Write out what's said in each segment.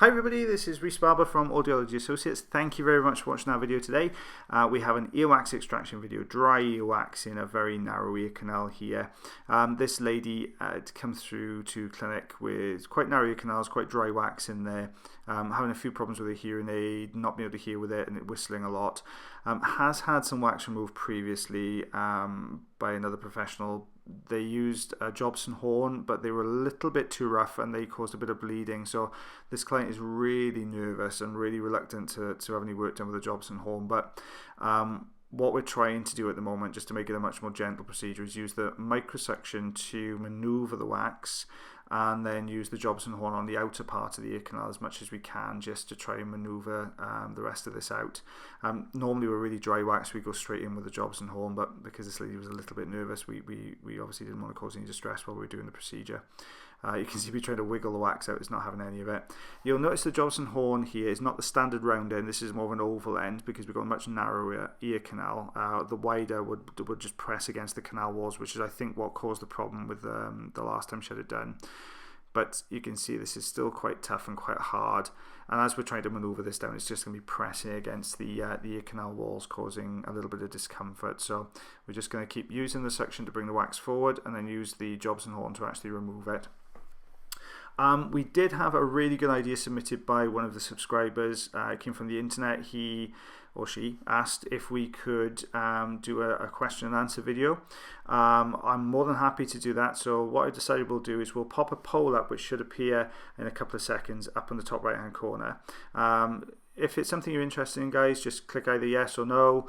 Hi everybody, this is Rhys Barber from Audiology Associates. Thank you very much for watching our video today. We have an earwax extraction video, dry earwax in a very narrow ear canal here. This lady had come through to clinic with quite narrow ear canals, quite dry wax in there, having a few problems with her hearing aid, not being able to hear with it and it whistling a lot. Has had some wax removed previously by another professional. They used a Jobson horn, but they were a little bit too rough and they caused a bit of bleeding. So this client is really nervous and really reluctant to have any work done with a Jobson horn. But what we're trying to do at the moment, just to make it a much more gentle procedure, is use the microsuction to maneuver the wax and then use the Jobson horn on the outer part of the ear canal as much as we can, just to try and maneuver the rest of this out. Normally we're really dry wax, we go straight in with the Jobson horn, but because this lady was a little bit nervous, we obviously didn't want to cause any distress while we were doing the procedure. You can see me trying to wiggle the wax out, it's not having any of it. You'll notice the Jobson horn here is not the standard round end, this is more of an oval end because we've got a much narrower ear canal. The wider would just press against the canal walls, which is I think what caused the problem with the last time she had it done. But you can see this is still quite tough and quite hard, and as we're trying to maneuver this down, it's just going to be pressing against the ear canal walls, causing a little bit of discomfort. So we're just going to keep using the suction to bring the wax forward and then use the Jobson horn to actually remove it. We did have a really good idea submitted by one of the subscribers. It came from the internet. He or she asked if we could do a question and answer video. I'm more than happy to do that. So what I decided we'll do is we'll pop a poll up, which should appear in a couple of seconds up in the top right hand corner. If it's something you're interested in, guys, just click either yes or no.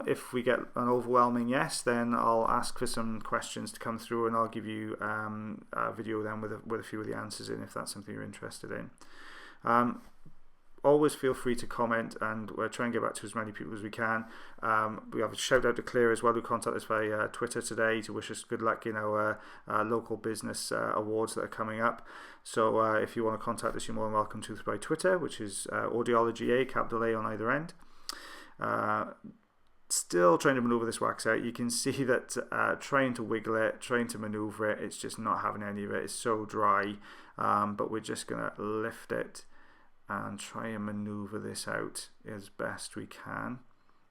If we get an overwhelming yes, then I'll ask for some questions to come through and I'll give you a video then with a few of the answers in, if that's something you're interested in. Always feel free to comment, and we'll try and get back to as many people as we can. We have a shout out to Claire as well, who contacted us via Twitter today to wish us good luck in our local business awards that are coming up. So if you want to contact us, you're more than welcome to by Twitter, which is Audiology, capital A on either end. Still trying to maneuver this wax out. You can see that trying to wiggle it, trying to maneuver it, it's just not having any of it. It's so dry, but we're just going to lift it and try and maneuver this out as best we can.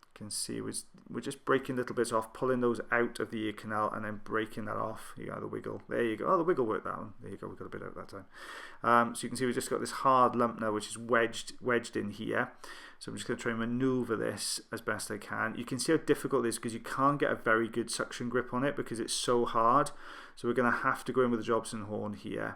You can see we're just breaking little bits off, pulling those out of the ear canal and then breaking that off. You got the wiggle. There you go. Oh, the wiggle worked, that one. There you go. We got a bit out that time. So you can see we've just got this hard lump now, which is wedged in here. So I'm just going to try and maneuver this as best I can. You can see how difficult it is because you can't get a very good suction grip on it because it's so hard. So we're going to have to go in with the Jobson horn here.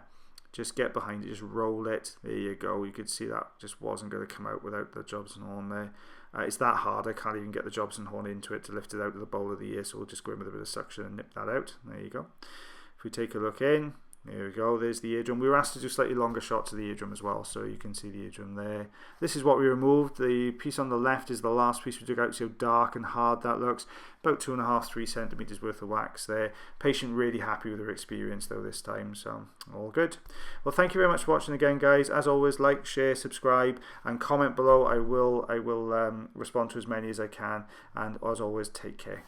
Just get behind it, just roll it. There you go. You could see that just wasn't going to come out without the Jobson horn there. It's that hard, I can't even get the Jobson horn into it to lift it out of the bowl of the ear, so we'll just go in with a bit of suction and nip that out. There you go. If we take a look in, there we go, there's the eardrum. We were asked to do slightly longer shots of the eardrum as well, so you can see the eardrum there. This is what we removed. The piece on the left is the last piece we took out. See how dark and hard that looks. About 2.5–3 centimeters worth of wax there. Patient really happy with her experience though this time, so all good. Well, thank you very much for watching again, guys. As always, like, share, subscribe, and comment below. I will respond to as many as I can, and as always, take care.